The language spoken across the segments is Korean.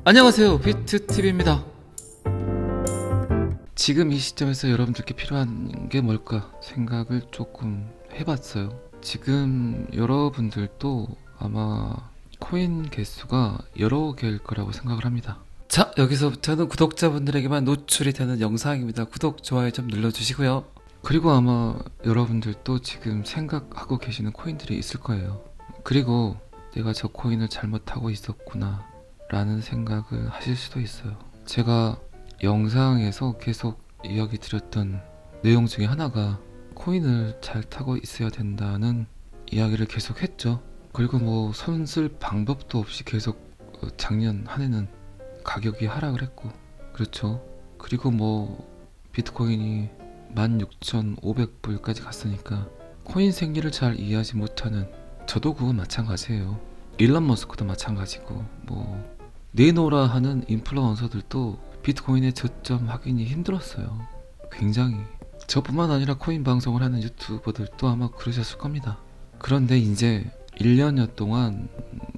안녕하세요, 비트TV입니다. 지금 이 시점에서 여러분들께 필요한 게 뭘까 생각을 조금 해봤어요. 지금 여러분들도 아마 코인 개수가 여러 개일 거라고 생각을 합니다. 자, 여기서부터는 구독자분들에게만 노출이 되는 영상입니다. 구독, 좋아요 좀 눌러주시고요. 그리고 아마 여러분들도 지금 생각하고 계시는 코인들이 있을 거예요. 그리고 내가 저 코인을 잘못하고 있었구나 라는 생각을 하실 수도 있어요. 제가 영상에서 계속 이야기 드렸던 내용 중에 하나가 코인을 잘 타고 있어야 된다는 이야기를 계속 했죠. 그리고 뭐 손 쓸 방법도 없이 계속 작년 한 해는 가격이 하락을 했고, 그렇죠. 그리고 뭐 비트코인이 16,500불까지 갔으니까 코인 생리를 잘 이해하지 못하는 저도 그건 마찬가지예요. 일론 머스크도 마찬가지고, 뭐 네노라 하는 인플루언서들도 비트코인의 저점 확인이 힘들었어요. 굉장히. 저뿐만 아니라 코인 방송을 하는 유튜버들도 아마 그러셨을 겁니다. 그런데 이제 1년여 동안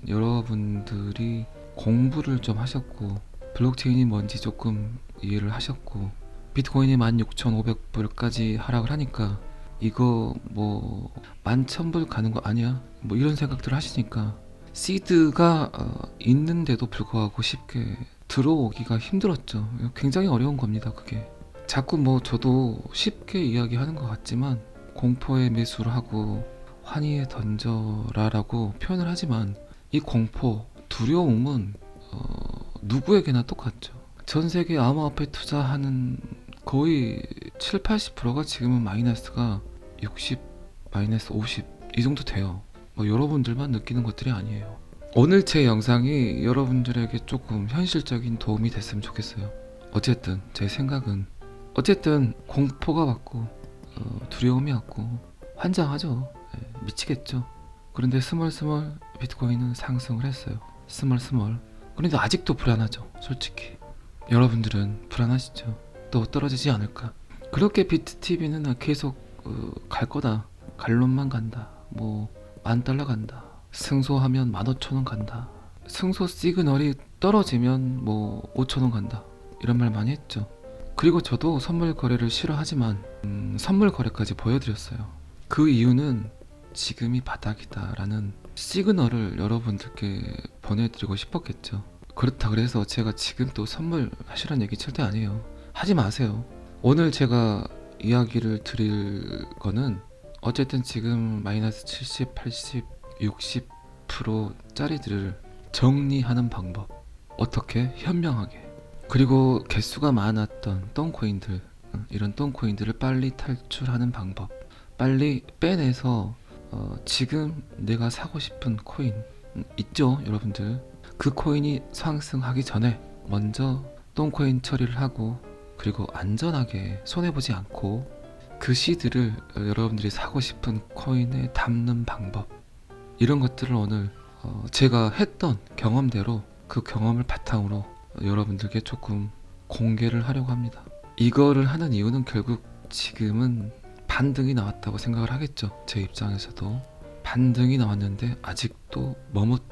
여러분들이 공부를 좀 하셨고, 블록체인이 뭔지 조금 이해를 하셨고, 비트코인이 16,500불까지 하락을 하니까 이거 뭐 11,000불 가는 거 아니야? 뭐 이런 생각들을 하시니까 시드가 있는데도 불구하고 쉽게 들어오기가 힘들었죠. 굉장히 어려운 겁니다, 그게. 자꾸 뭐 저도 쉽게 이야기하는 것 같지만 공포에 매수를 하고 환희에 던져라라고 표현을 하지만 이 공포, 두려움은 누구에게나 똑같죠. 전 세계 암호화폐 투자하는 거의 7, 80%가 지금은 마이너스가 60, 마이너스 50 이 정도 돼요. 뭐 여러분들만 느끼는 것들이 아니에요. 오늘 제 영상이 여러분들에게 조금 현실적인 도움이 됐으면 좋겠어요. 어쨌든 제 생각은 어쨌든 공포가 왔고 두려움이 왔고 환장하죠. 미치겠죠. 그런데 스멀스멀 비트코인은 상승을 했어요. 스멀스멀. 그런데 아직도 불안하죠. 솔직히 여러분들은 불안하시죠. 또 떨어지지 않을까. 그렇게 비트TV는 계속 갈 거다. 갈론만 간다. 뭐 10,000달러 간다. 승소하면 15,000원 간다. 승소 시그널이 떨어지면 뭐 5,000원 간다. 이런 말 많이 했죠. 그리고 저도 선물 거래를 싫어하지만 선물 거래까지 보여드렸어요. 그 이유는 지금이 바닥이다 라는 시그널을 여러분들께 보내드리고 싶었겠죠. 그렇다 그래서 제가 지금 또 선물 하시라는 얘기 절대 아니에요. 하지 마세요. 오늘 제가 이야기를 드릴 거는 어쨌든 지금 마이너스 70, 80, 60%짜리들을 정리하는 방법. 어떻게? 현명하게. 그리고 개수가 많았던 똥코인들, 이런 똥코인들을 빨리 탈출하는 방법. 빨리 빼내서 지금 내가 사고 싶은 코인 있죠, 여러분들. 그 코인이 상승하기 전에 먼저 똥코인 처리를 하고, 그리고 안전하게 손해보지 않고 그 시드를 여러분들이 사고 싶은 코인에 담는 방법, 이런 것들을 오늘 제가 했던 경험대로 그 경험을 바탕으로 여러분들께 조금 공개를 하려고 합니다. 이거를 하는 이유는 결국 지금은 반등이 나왔다고 생각을 하겠죠. 제 입장에서도 반등이 나왔는데 아직도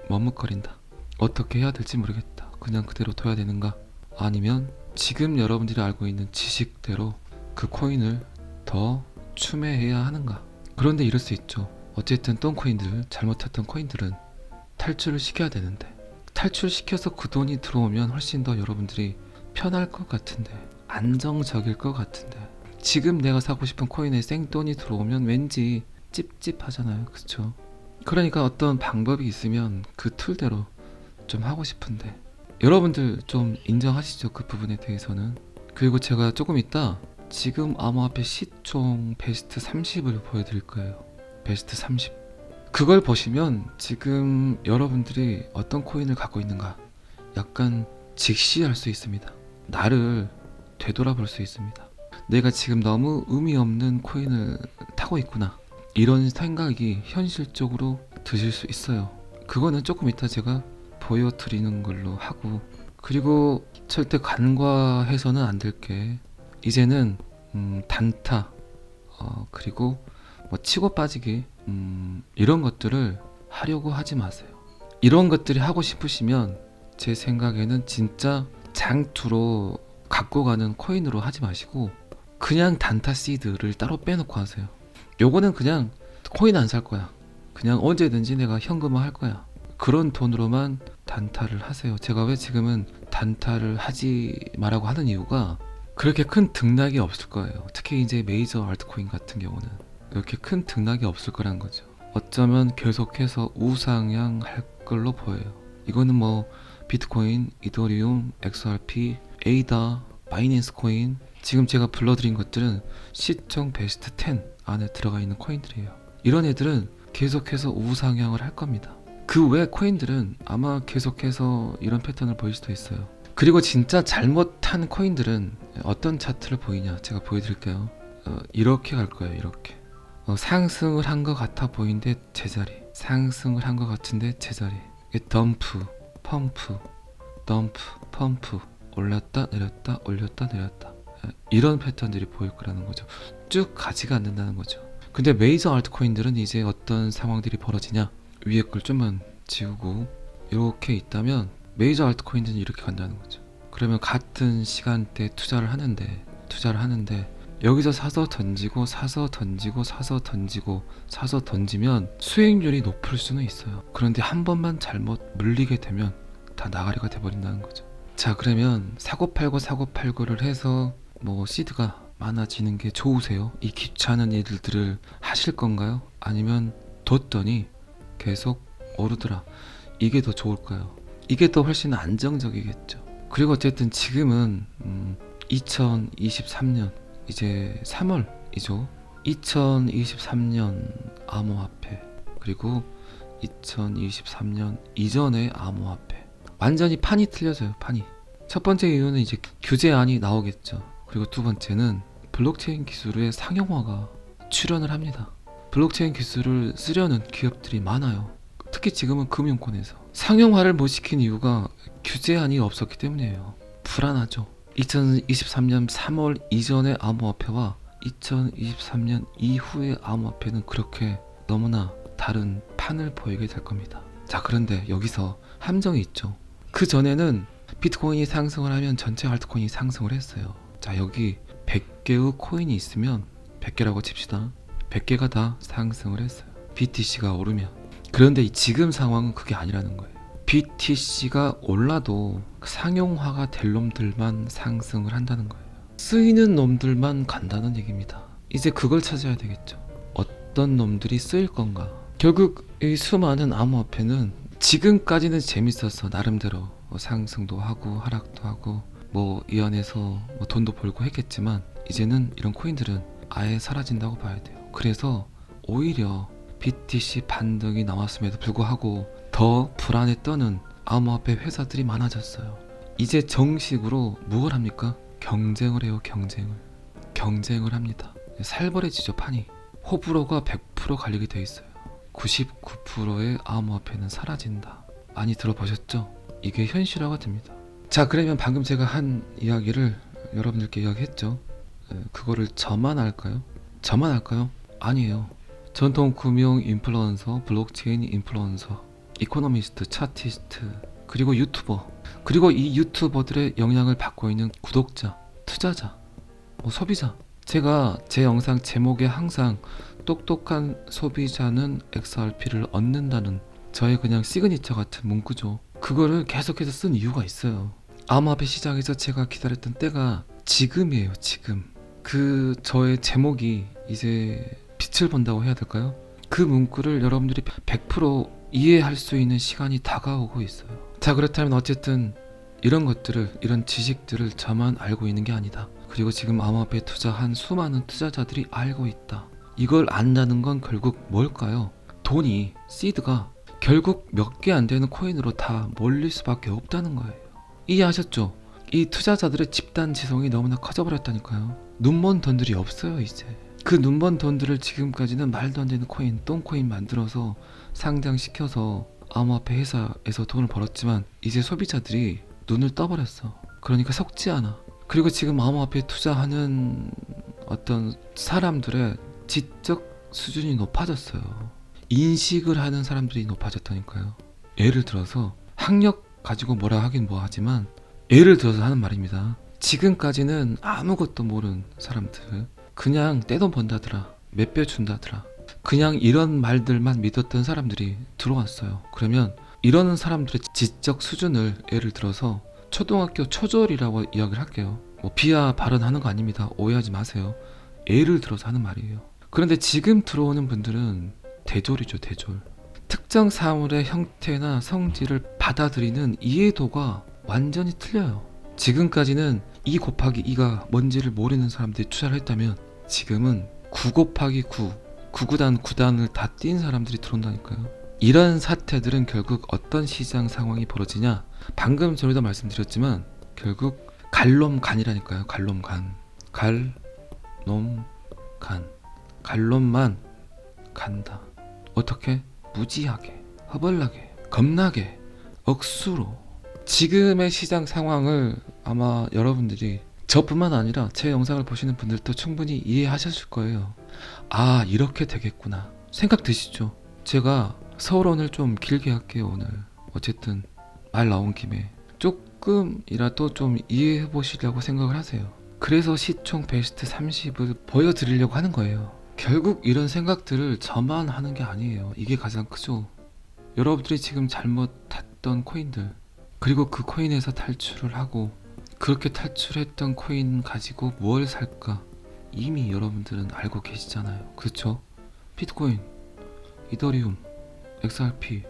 머뭇거린다. 어떻게 해야 될지 모르겠다. 그냥 그대로 둬야 되는가, 아니면 지금 여러분들이 알고 있는 지식대로 그 코인을 더 추매해야 하는가. 그런데 이럴 수 있죠. 어쨌든 똥코인들, 잘못했던 코인들은 탈출을 시켜야 되는데, 탈출시켜서 그 돈이 들어오면 훨씬 더 여러분들이 편할 것 같은데, 안정적일 것 같은데, 지금 내가 사고 싶은 코인에 생돈이 들어오면 왠지 찝찝하잖아요. 그쵸? 그러니까 어떤 방법이 있으면 그 툴대로 좀 하고 싶은데, 여러분들 좀 인정하시죠? 그 부분에 대해서는. 그리고 제가 조금 이따 지금 암호화폐 시총 베스트 30을 보여드릴 거예요. 베스트 30. 그걸 보시면 지금 여러분들이 어떤 코인을 갖고 있는가 약간 직시할 수 있습니다. 나를 되돌아볼 수 있습니다. 내가 지금 너무 의미 없는 코인을 타고 있구나, 이런 생각이 현실적으로 드실 수 있어요. 그거는 조금 이따 제가 보여드리는 걸로 하고, 그리고 절대 간과해서는 안 될 게, 이제는 단타, 그리고 뭐 치고 빠지기, 이런 것들을 하려고 하지 마세요. 이런 것들이 하고 싶으시면 제 생각에는 진짜 장투로 갖고 가는 코인으로 하지 마시고 그냥 단타 시드를 따로 빼놓고 하세요. 요거는 그냥 코인 안 살 거야. 그냥 언제든지 내가 현금화 할 거야. 그런 돈으로만 단타를 하세요. 제가 왜 지금은 단타를 하지 말라고 하는 이유가 그렇게 큰 등락이 없을 거예요. 특히 이제 메이저 알트코인 같은 경우는 그렇게 큰 등락이 없을 거란 거죠. 어쩌면 계속해서 우상향할 걸로 보여요. 이거는 뭐 비트코인, 이더리움, XRP, 에이다, 바이낸스 코인, 지금 제가 불러드린 것들은 시총 베스트 10 안에 들어가 있는 코인들이에요. 이런 애들은 계속해서 우상향을 할 겁니다. 그 외 코인들은 아마 계속해서 이런 패턴을 보일 수도 있어요. 그리고 진짜 잘못한 코인들은 어떤 차트를 보이냐 제가 보여드릴게요. 이렇게 갈 거예요. 이렇게 상승을 한 것 같아 보이는데 제자리, 상승을 한 것 같은데 제자리, 덤프, 펌프, 덤프, 펌프, 올랐다 내렸다 올렸다 내렸다, 이런 패턴들이 보일 거라는 거죠. 쭉 가지가 않는다는 거죠. 근데 메이저 알트코인들은 이제 어떤 상황들이 벌어지냐, 위에 걸 좀만 지우고 이렇게 있다면 메이저 알트코인들은 이렇게 간다는 거죠. 그러면 같은 시간대 투자를 하는데 여기서 사서 던지고 사서 던지고 사서 던지고 사서 던지면 수익률이 높을 수는 있어요. 그런데 한 번만 잘못 물리게 되면 다 나가리가 돼버린다는 거죠. 자, 그러면 사고팔고를 해서 뭐 시드가 많아지는 게 좋으세요? 이 귀찮은 일들을 하실 건가요? 아니면 뒀더니 계속 오르더라, 이게 더 좋을까요? 이게 더 훨씬 안정적이겠죠. 그리고 어쨌든 지금은 2023년 이제 3월이죠. 2023년 암호화폐 그리고 2023년 이전의 암호화폐 완전히 판이 틀려져요. 판이. 첫 번째 이유는 이제 규제안이 나오겠죠. 그리고 두 번째는 블록체인 기술의 상용화가 출현을 합니다. 블록체인 기술을 쓰려는 기업들이 많아요. 특히 지금은 금융권에서 상용화를 못 시킨 이유가 규제안이 없었기 때문이에요. 불안하죠. 2023년 3월 이전의 암호화폐와 2023년 이후의 암호화폐는 그렇게 너무나 다른 판을 보이게 될 겁니다. 자, 그런데 여기서 함정이 있죠. 그 전에는 비트코인이 상승을 하면 전체 알트코인이 상승을 했어요. 자, 여기 100개의 코인이 있으면 100개라고 칩시다. 100개가 다 상승을 했어요. BTC가 오르면. 그런데 지금 상황은 그게 아니라는 거예요. BTC가 올라도 상용화가 될 놈들만 상승을 한다는 거예요. 쓰이는 놈들만 간다는 얘기입니다. 이제 그걸 찾아야 되겠죠. 어떤 놈들이 쓰일 건가. 결국 이 수많은 암호화폐는 지금까지는 재밌어서 나름대로 상승도 하고 하락도 하고 뭐 이 안에서 뭐 돈도 벌고 했겠지만 이제는 이런 코인들은 아예 사라진다고 봐야 돼요. 그래서 오히려 BTC 반등이 나왔음에도 불구하고 더 불안에 떠는 암호화폐 회사들이 많아졌어요. 이제 정식으로 뭘 합니까? 경쟁을 해요. 경쟁을 합니다. 살벌해지죠. 판이. 호불호가 100% 갈리게 돼 있어요. 99%의 암호화폐는 사라진다. 많이 들어보셨죠? 이게 현실화가 됩니다. 자, 그러면 방금 제가 한 이야기를 여러분들께 이야기했죠. 그거를 저만 할까요? 아니에요. 전통 금융 인플루언서, 블록체인 인플루언서, 이코노미스트, 차티스트, 그리고 유튜버, 그리고 이 유튜버들의 영향을 받고 있는 구독자, 투자자, 소비자. 제가 제 영상 제목에 항상 똑똑한 소비자는 XRP를 얻는다는 저의 그냥 시그니처 같은 문구죠. 그거를 계속해서 쓴 이유가 있어요. 암호화폐 시장에서 제가 기다렸던 때가 지금이에요. 지금. 그 저의 제목이 이제 빛을 본다고 해야 될까요? 그 문구를 여러분들이 100% 이해할 수 있는 시간이 다가오고 있어요. 자, 그렇다면 어쨌든 이런 것들을, 이런 지식들을 저만 알고 있는 게 아니다. 그리고 지금 암호화폐에 투자한 수많은 투자자들이 알고 있다. 이걸 안다는 건 결국 뭘까요? 돈이, 시드가 결국 몇 개 안 되는 코인으로 다 몰릴 수밖에 없다는 거예요. 이해하셨죠? 이 투자자들의 집단 지성이 너무나 커져버렸다니까요. 눈먼 돈들이 없어요. 이제 그 눈먼 돈들을 지금까지는 말도 안 되는 코인, 똥코인 만들어서 상장시켜서 암호화폐 회사에서 돈을 벌었지만 이제 소비자들이 눈을 떠버렸어. 그러니까 속지 않아. 그리고 지금 암호화폐에 투자하는 어떤 사람들의 지적 수준이 높아졌어요. 인식을 하는 사람들이 높아졌다니까요. 예를 들어서 학력 가지고 뭐라 하긴 뭐 하지만 예를 들어서 하는 말입니다. 지금까지는 아무것도 모르는 사람들, 그냥 떼돈 번다더라, 몇 배 준다더라, 그냥 이런 말들만 믿었던 사람들이 들어왔어요. 그러면 이러는 사람들의 지적 수준을 예를 들어서 초등학교 초졸이라고 이야기를 할게요. 뭐 비하 발언하는 거 아닙니다. 오해하지 마세요. 예를 들어서 하는 말이에요. 그런데 지금 들어오는 분들은 대졸이죠, 대졸. 특정 사물의 형태나 성질을 받아들이는 이해도가 완전히 틀려요. 지금까지는 2 곱하기 2가 뭔지를 모르는 사람들이 투자를 했다면 지금은 9 곱하기 9, 9구단 9단을 다 띈 사람들이 들어온다니까요. 이런 사태들은 결국 어떤 시장 상황이 벌어지냐, 방금 전에도 말씀드렸지만 결국 갈놈간이라니까요. 갈놈간, 갈놈간, 갈놈만 간다. 어떻게? 무지하게, 허벌나게, 겁나게, 억수로. 지금의 시장 상황을 아마 여러분들이, 저뿐만 아니라 제 영상을 보시는 분들도 충분히 이해하셨을 거예요. 아, 이렇게 되겠구나 생각 드시죠? 제가 서론을 좀 길게 할게요. 오늘 어쨌든 말 나온 김에 조금이라도 좀 이해해 보시려고 생각을 하세요. 그래서 시총 베스트 30을 보여드리려고 하는 거예요. 결국 이런 생각들을 저만 하는 게 아니에요. 이게 가장 크죠. 여러분들이 지금 잘못 탔던 코인들, 그리고 그 코인에서 탈출을 하고 그렇게 탈출했던 코인 가지고 뭘 살까 이미 여러분들은 알고 계시잖아요. 그렇죠? 비트코인, 이더리움, XRP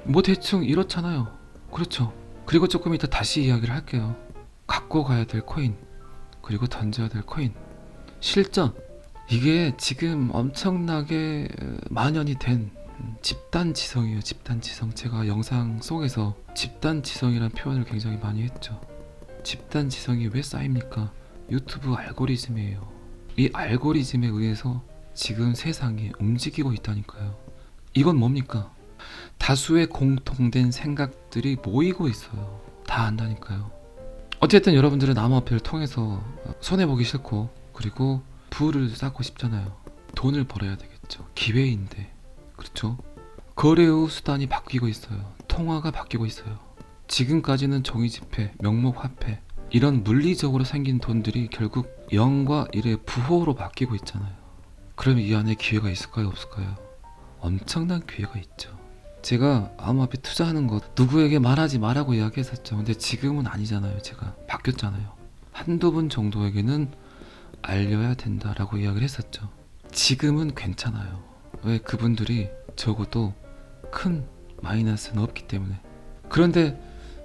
뭐 대충 이렇잖아요. 그렇죠? 그리고 조금 이따 다시 이야기를 할게요. 갖고 가야 될 코인, 그리고 던져야 될 코인 실전, 이게 지금 엄청나게 만연이 된 집단지성이에요. 집단지성. 제가 영상 속에서 집단지성이라는 표현을 굉장히 많이 했죠. 집단지성이 왜 쌓입니까? 유튜브 알고리즘이에요. 이 알고리즘에 의해서 지금 세상이 움직이고 있다니까요. 이건 뭡니까? 다수의 공통된 생각들이 모이고 있어요. 다 안다니까요. 어쨌든 여러분들은 암호화폐를 통해서 손해보기 싫고, 그리고 부를 쌓고 싶잖아요. 돈을 벌어야 되겠죠. 기회인데. 그렇죠? 거래의 수단이 바뀌고 있어요. 통화가 바뀌고 있어요. 지금까지는 종이지폐, 명목화폐, 이런 물리적으로 생긴 돈들이 결국 0과 1의 부호로 바뀌고 있잖아요. 그럼 이 안에 기회가 있을까요, 없을까요? 엄청난 기회가 있죠. 제가 암호화폐 투자하는 거 누구에게 말하지 말라고 이야기했었죠. 근데 지금은 아니잖아요. 제가 바뀌었잖아요. 한두 분 정도에게는 알려야 된다라고 이야기를 했었죠. 지금은 괜찮아요. 왜? 그분들이 적어도 큰 마이너스는 없기 때문에. 그런데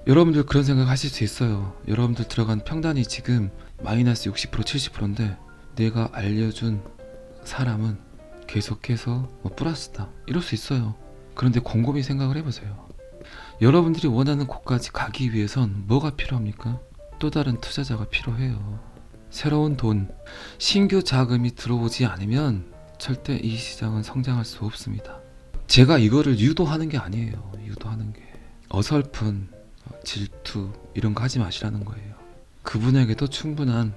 여러분들 그런 생각 하실 수 있어요. 여러분들 들어간 평단이 지금 마이너스 60% 70%인데 내가 알려준 사람은 계속해서 뭐 플러스다 이럴 수 있어요. 그런데 곰곰이 생각을 해보세요. 여러분들이 원하는 곳까지 가기 위해선 뭐가 필요합니까? 또 다른 투자자가 필요해요. 새로운 돈, 신규 자금이 들어오지 않으면 절대 이 시장은 성장할 수 없습니다. 제가 이거를 유도하는 게 아니에요. 유도하는 게 어설픈 질투 이런 거 하지 마시라는 거예요. 그분에게도 충분한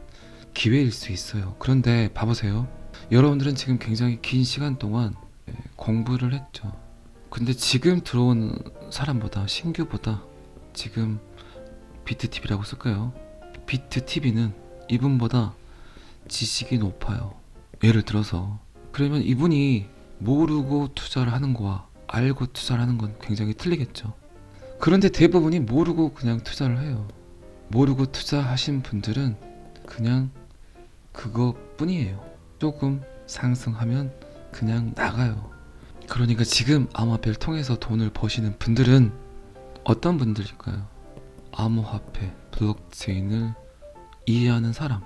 기회일 수 있어요. 그런데 봐보세요. 여러분들은 지금 굉장히 긴 시간 동안 공부를 했죠. 근데 지금 들어온 사람보다, 신규보다 지금 비트TV라고 쓸까요? 비트TV는 이분보다 지식이 높아요. 예를 들어서 그러면 이분이 모르고 투자를 하는 거와 알고 투자를 하는 건 굉장히 틀리겠죠. 그런데 대부분이 모르고 그냥 투자를 해요. 모르고 투자하신 분들은 그냥 그것뿐이에요. 조금 상승하면 그냥 나가요. 그러니까 지금 암호화폐를 통해서 돈을 버시는 분들은 어떤 분들일까요? 암호화폐, 블록체인을 이해하는 사람.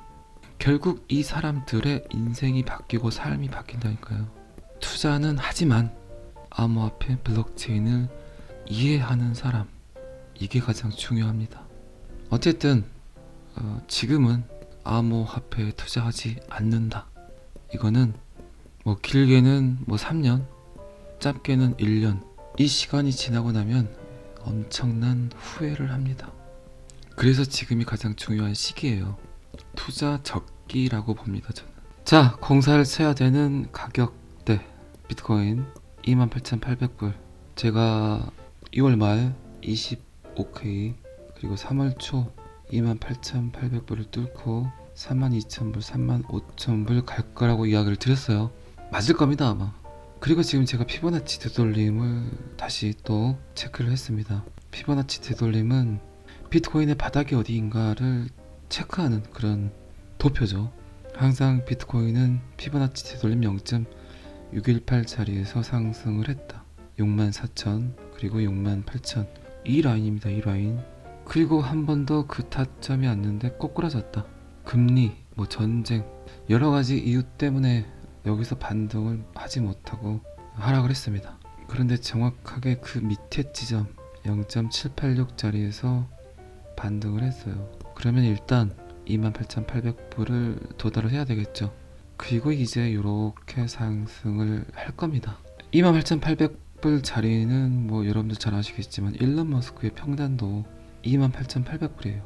결국 이 사람들의 인생이 바뀌고 삶이 바뀐다니까요. 투자는 하지만 암호화폐, 블록체인을 이해하는 사람, 이게 가장 중요합니다. 어쨌든 지금은 암호화폐에 투자하지 않는다. 이거는 뭐 길게는 뭐 3년, 짧게는 1년, 이 시간이 지나고 나면 엄청난 후회를 합니다. 그래서 지금이 가장 중요한 시기예요. 투자 적기라고 봅니다, 저는. 자, 공사를 쳐야 되는 가격대 비트코인 28,800불. 제가 2월 말 25 오케이. 그리고 3월 초 28,800불을 뚫고 32,000불, 35,000불 갈 거라고 이야기를 드렸어요. 맞을 겁니다 아마. 그리고 지금 제가 피보나치 되돌림을 다시 또 체크를 했습니다. 피보나치 되돌림은 비트코인의 바닥이 어디인가를 체크하는 그런 도표죠. 항상 비트코인은 피보나치 되돌림 0.618 자리에서 상승을 했다. 64,000 그리고 68,000 이 라인입니다. 이 라인. 그리고 한 번 더 그 타점이 왔는데 꼬꾸라졌다. 금리, 뭐 전쟁 여러 가지 이유 때문에 여기서 반등을 하지 못하고 하락을 했습니다. 그런데 정확하게 그 밑에 지점 0.786 자리에서 반등을 했어요. 그러면 일단 28,800불을 도달을 해야 되겠죠. 그리고 이제 이렇게 상승을 할 겁니다. 28,800불 자리는 뭐 여러분들 잘 아시겠지만 일론 머스크의 평단도 28,800불이에요.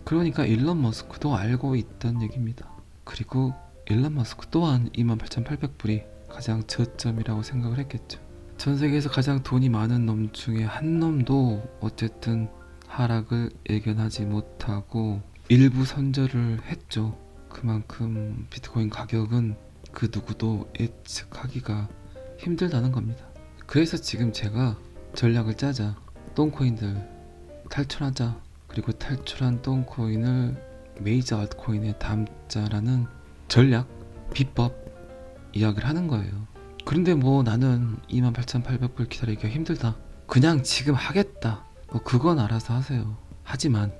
그러니까 일론 머스크도 알고 있던 얘기입니다. 그리고 일론 머스크 또한 28,800불이 가장 저점이라고 생각을 했겠죠. 전 세계에서 가장 돈이 많은 놈 중에 한 놈도 어쨌든 하락을 예견하지 못하고 일부 선절을 했죠. 그만큼 비트코인 가격은 그 누구도 예측하기가 힘들다는 겁니다. 그래서 지금 제가 전략을 짜자. 똥코인들 탈출하자. 그리고 탈출한 똥코인을 메이저 알트코인에 담자라는 전략, 비법 이야기를 하는 거예요. 그런데 뭐 나는 28,800불 기다리기가 힘들다. 그냥 지금 하겠다. 뭐 그건 알아서 하세요. 하지만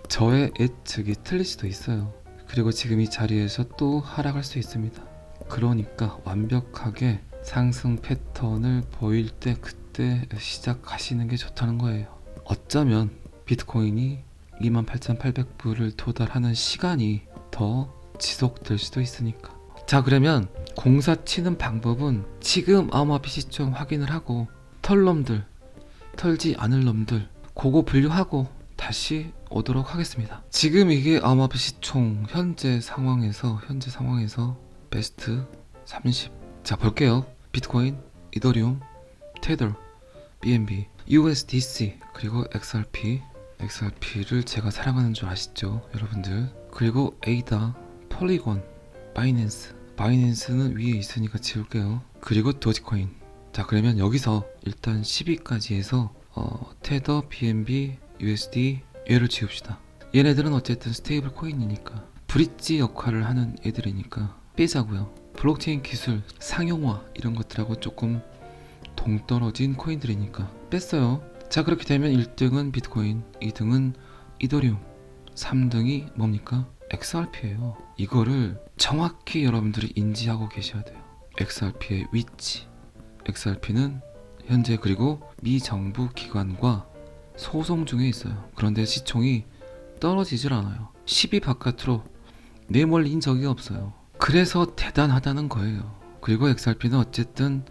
저의 예측이 틀릴 수도 있어요. 그리고 지금 이 자리에서 또 하락할 수 있습니다. 그러니까 완벽하게 상승 패턴을 보일 때 그때 시작하시는 게 좋다는 거예요. 어쩌면 비트코인이 28,800불을 도달하는 시간이 더 지속될 수도 있으니까. 자, 그러면 공사 치는 방법은 지금 암호화폐 시총 확인을 하고 털놈들, 털지 않을 놈들 그거 분류하고 다시 오도록 하겠습니다. 지금 이게 암호화폐 시총 현재 상황에서 베스트 30. 자, 볼게요. 비트코인, 이더리움, 테더, BNB, USDC 그리고 XRP를 제가 사랑하는 줄 아시죠 여러분들. 그리고 에이다, 폴리곤, 바이낸스는 위에 있으니까 지울게요. 그리고 도지코인. 자, 그러면 여기서 일단 10위까지 해서 테더, BNB, USD 얘를 지웁시다. 얘네들은 어쨌든 스테이블 코인이니까 브릿지 역할을 하는 애들이니까 빼자고요. 블록체인 기술, 상용화 이런 것들하고 조금 동떨어진 코인들이니까 뺐어요. 자, 그렇게 되면 1등은 비트코인, 2등은 이더리움, 3등이 뭡니까? XRP예요. 이거를 정확히 여러분들이 인지하고 계셔야 돼요. XRP의 위치. XRP는 현재 그리고 미 정부 기관과 소송 중에 있어요. 그런데 시총이 떨어지질 않아요. 10위 바깥으로 내몰린 적이 없어요. 그래서 대단하다는 거예요. 그리고 XRP는 어쨌든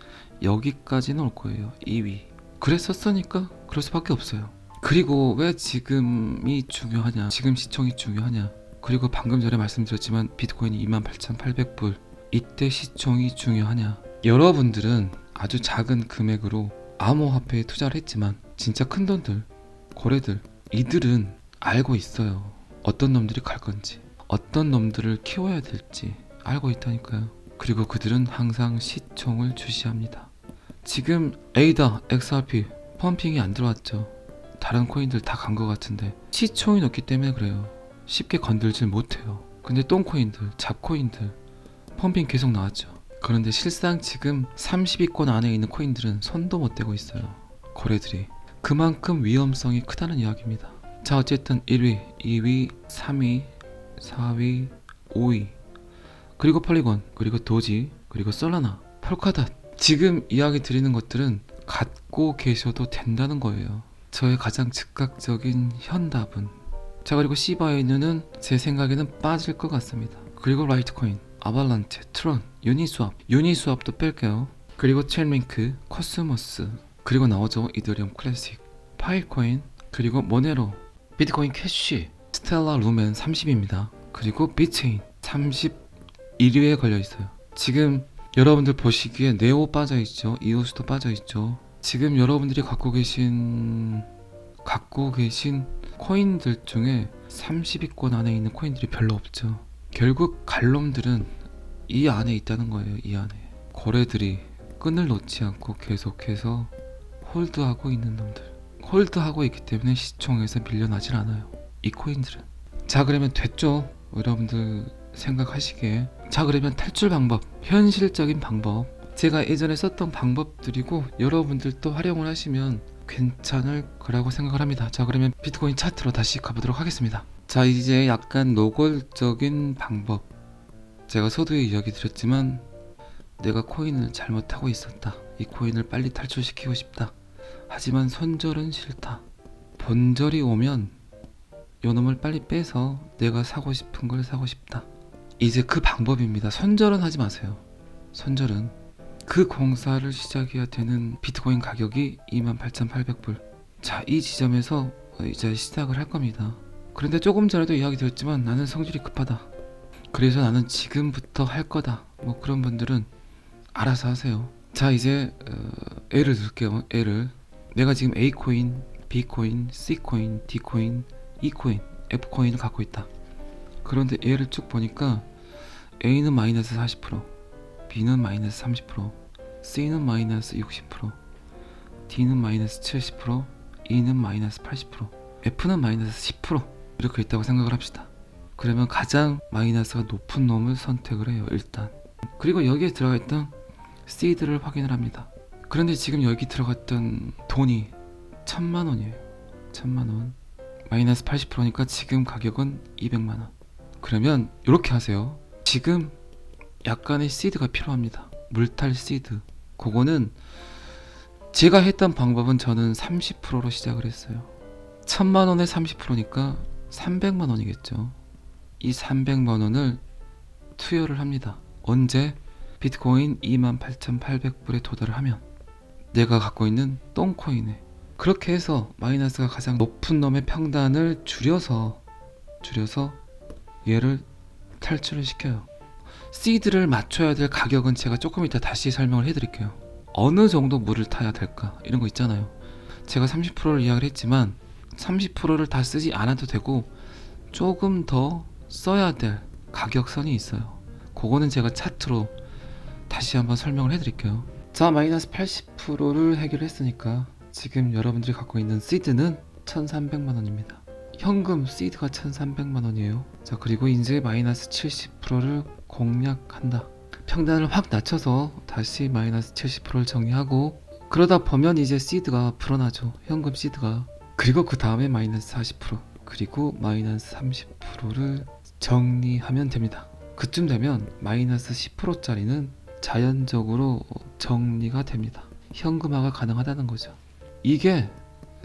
여기까지는 올 거예요. 2위. 그랬었으니까 그럴 수밖에 없어요. 그리고 왜 지금이 중요하냐, 지금 시총이 중요하냐, 그리고 방금 전에 말씀드렸지만 비트코인이 28,800불 이때 시총이 중요하냐. 여러분들은 아주 작은 금액으로 암호화폐에 투자를 했지만 진짜 큰 돈들, 고래들, 이들은 알고 있어요. 어떤 놈들이 갈 건지, 어떤 놈들을 키워야 될지 알고 있다니까요. 그리고 그들은 항상 시총을 주시합니다. 지금 에이다, XRP 펌핑이 안 들어왔죠. 다른 코인들 다 간 것 같은데 시총이 높기 때문에 그래요. 쉽게 건들질 못해요. 근데 똥코인들, 잡코인들 펌핑 계속 나왔죠. 그런데 실상 지금 30위권 안에 있는 코인들은 손도 못 대고 있어요. 거래들이. 그만큼 위험성이 크다는 이야기입니다. 자, 어쨌든 1위, 2위, 3위, 4위, 5위, 그리고 폴리곤, 그리고 도지, 그리고 솔라나, 폴카닷. 지금 이야기 드리는 것들은 갖고 계셔도 된다는 거예요. 저의 가장 즉각적인 현답은. 자, 그리고 시바이누는 제 생각에는 빠질 것 같습니다. 그리고 라이트코인, 아발란체, 트론, 유니스왑도 뺄게요. 그리고 체인링크, 코스모스, 그리고 나오죠 이더리움 클래식, 파일코인, 그리고 모네로, 비트코인 캐시, 스텔라 루멘 30입니다. 그리고 비트체인 31위에 걸려있어요. 지금 여러분들 보시기에 네오 빠져있죠, 이오스도 빠져있죠. 지금 여러분들이 갖고 계신 갖고 계신 코인들 중에 30위권 안에 있는 코인들이 별로 없죠. 결국 갈놈들은 이 안에 있다는 거예요. 이 안에 거래들이 끈을 놓지 않고 계속해서 홀드하고 있는 놈들, 홀드하고 있기 때문에 시총에서 밀려나질 않아요, 이 코인들은. 자, 그러면 됐죠? 여러분들 생각하시기에. 자, 그러면 탈출 방법, 현실적인 방법, 제가 예전에 썼던 방법들이고 여러분들도 활용을 하시면 괜찮을 거라고 생각을 합니다. 자, 그러면 비트코인 차트로 다시 가보도록 하겠습니다. 자, 이제 약간 노골적인 방법, 제가 서두에 이야기 드렸지만 내가 코인을 잘못하고 있었다, 이 코인을 빨리 탈출시키고 싶다, 하지만 손절은 싫다, 본절이 오면 요놈을 빨리 빼서 내가 사고 싶은 걸 사고 싶다, 이제 그 방법입니다. 손절은 하지 마세요. 손절은 그 공사를 시작해야 되는 비트코인 가격이 28,800불. 자, 이 지점에서 이제 시작을 할 겁니다. 그런데 조금 전에도 이야기 드렸지만 나는 성질이 급하다, 그래서 나는 지금부터 할 거다, 뭐 그런 분들은 알아서 하세요. 자, 이제 L을 들게요. L을 내가 지금 A코인, B코인, C코인, D코인, E코인, F코인을 갖고 있다. 그런데 얘를 쭉 보니까 A는 마이너스 40%, B는 마이너스 30%, C는 마이너스 60%, D는 마이너스 70%, E는 마이너스 80%, F는 마이너스 10% 이렇게 있다고 생각을 합시다. 그러면 가장 마이너스가 높은 놈을 선택을 해요, 일단. 그리고 여기에 들어가 있던 C들을 확인을 합니다. 그런데 지금 여기 들어갔던 돈이 1,000만원이에요. 1,000만원 마이너스 80%니까 지금 가격은 200만원. 그러면 이렇게 하세요. 지금 약간의 시드가 필요합니다. 물탈 시드. 그거는 제가 했던 방법은 저는 30%로 시작을 했어요. 1,000만원에 30%니까 300만원이겠죠. 이 300만원을 투여를 합니다. 언제? 비트코인 28,800불에 도달을 하면, 내가 갖고 있는 똥코인에. 그렇게 해서 마이너스가 가장 높은 놈의 평단을 줄여서 얘를 탈출을 시켜요. 시드를 맞춰야 될 가격은 제가 조금 이따 다시 설명을 해드릴게요. 어느 정도 물을 타야 될까, 이런 거 있잖아요. 제가 30%를 이야기를 했지만 30%를 다 쓰지 않아도 되고 조금 더 써야 될 가격선이 있어요. 그거는 제가 차트로 다시 한번 설명을 해드릴게요. 자, 마이너스 80%를 해결했으니까 지금 여러분들이 갖고 있는 시드는 1,300만원입니다. 현금 시드가 1,300만원이에요. 자, 그리고 이제 마이너스 70%를 공략한다. 평단을 확 낮춰서 다시 마이너스 70%를 정리하고, 그러다 보면 이제 시드가 불어나죠, 현금 시드가. 그리고 그 다음에 마이너스 40%, 그리고 마이너스 30%를 정리하면 됩니다. 그쯤 되면 마이너스 10%짜리는 자연적으로 정리가 됩니다. 현금화가 가능하다는 거죠. 이게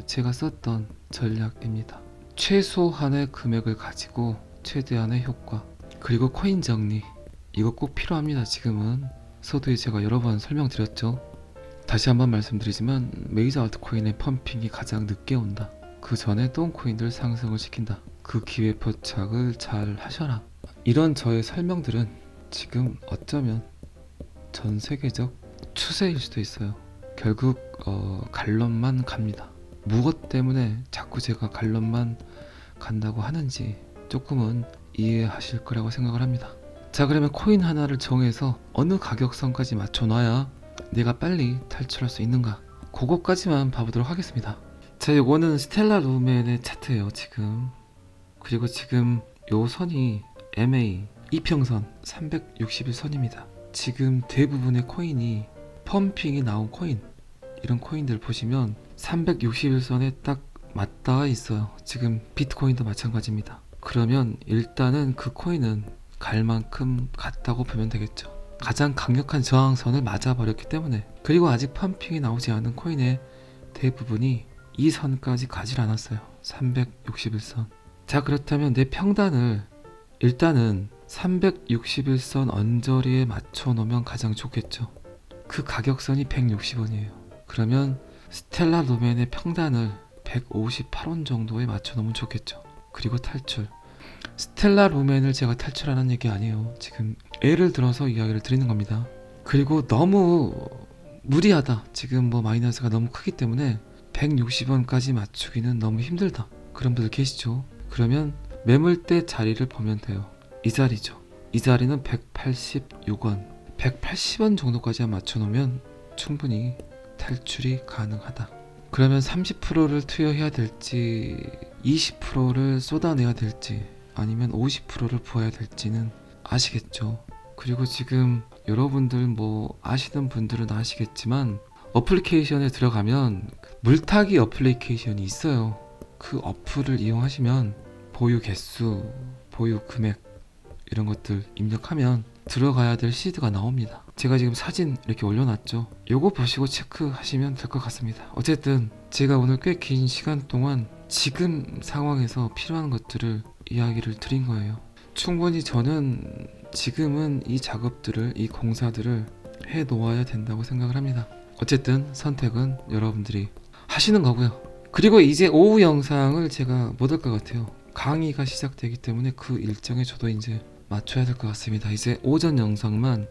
제가 썼던 전략입니다. 최소한의 금액을 가지고 최대한의 효과, 그리고 코인 정리, 이거 꼭 필요합니다. 지금은 서두에 제가 여러 번 설명드렸죠. 다시 한번 말씀드리지만 메이저 알트코인의 펌핑이 가장 늦게 온다. 그 전에 똥코인들 상승을 시킨다. 그 기회 포착을 잘 하셔라. 이런 저의 설명들은 지금 어쩌면 전 세계적 추세일 수도 있어요. 결국 갈론만 갑니다. 무엇 때문에 자꾸 제가 갈론만 간다고 하는지 조금은 이해하실 거라고 생각을 합니다. 자, 그러면 코인 하나를 정해서 어느 가격선까지 맞춰놔야 내가 빨리 탈출할 수 있는가, 그거까지만 봐보도록 하겠습니다. 자, 이거는 스텔라 루멘의 차트예요, 지금. 그리고 지금 요 선이 MA 이평선 361선입니다. 지금 대부분의 코인이 펌핑이 나온 코인, 이런 코인들 보시면 361선에 딱 맞닿아 있어요. 지금 비트코인도 마찬가지입니다. 그러면 일단은 그 코인은 갈 만큼 갔다고 보면 되겠죠. 가장 강력한 저항선을 맞아버렸기 때문에. 그리고 아직 펌핑이 나오지 않은 코인의 대부분이 이 선까지 가질 않았어요. 361선. 자, 그렇다면 내 평단을 일단은 361선 언저리에 맞춰 놓으면 가장 좋겠죠. 그 가격선이 160원이에요. 그러면 스텔라 루멘의 평단을 158원 정도에 맞춰 놓으면 좋겠죠. 그리고 탈출. 스텔라 루멘을 제가 탈출하는 얘기 아니에요. 지금 예를 들어서 이야기를 드리는 겁니다. 그리고 너무 무리하다, 지금 뭐 마이너스가 너무 크기 때문에 160원까지 맞추기는 너무 힘들다, 그런 분들 계시죠? 그러면 매물대 자리를 보면 돼요. 이 자리죠. 이 자리는 186원, 180원 정도까지 맞춰놓으면 충분히 탈출이 가능하다. 그러면 30%를 투여해야 될지 20%를 쏟아내야 될지 아니면 50%를 부어야 될지는 아시겠죠? 그리고 지금 여러분들 뭐 아시는 분들은 아시겠지만 어플리케이션에 들어가면 물타기 어플리케이션이 있어요. 그 어플을 이용하시면 보유 개수, 보유 금액 이런 것들 입력하면 들어가야 될 시드가 나옵니다. 제가 지금 사진 이렇게 올려놨죠. 요거 보시고 체크하시면 될 것 같습니다. 어쨌든 제가 오늘 꽤 긴 시간 동안 지금 상황에서 필요한 것들을 이야기를 드린 거예요. 충분히 저는 지금은 이 작업들을, 이 공사들을 해 놓아야 된다고 생각을 합니다. 어쨌든 선택은 여러분들이 하시는 거고요. 그리고 이제 오후 영상을 제가 못 할 것 같아요. 강의가 시작되기 때문에 그 일정에 저도 이제 맞춰야 될 것 같습니다. 이제 오전 영상만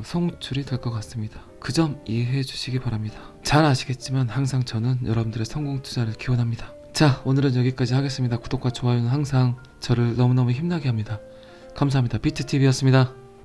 송출이 될 것 같습니다. 그 점 이해해 주시기 바랍니다. 잘 아시겠지만 항상 저는 여러분들의 성공 투자를 기원합니다. 자, 오늘은 여기까지 하겠습니다. 구독과 좋아요는 항상 저를 너무너무 힘나게 합니다. 감사합니다. 비트TV였습니다.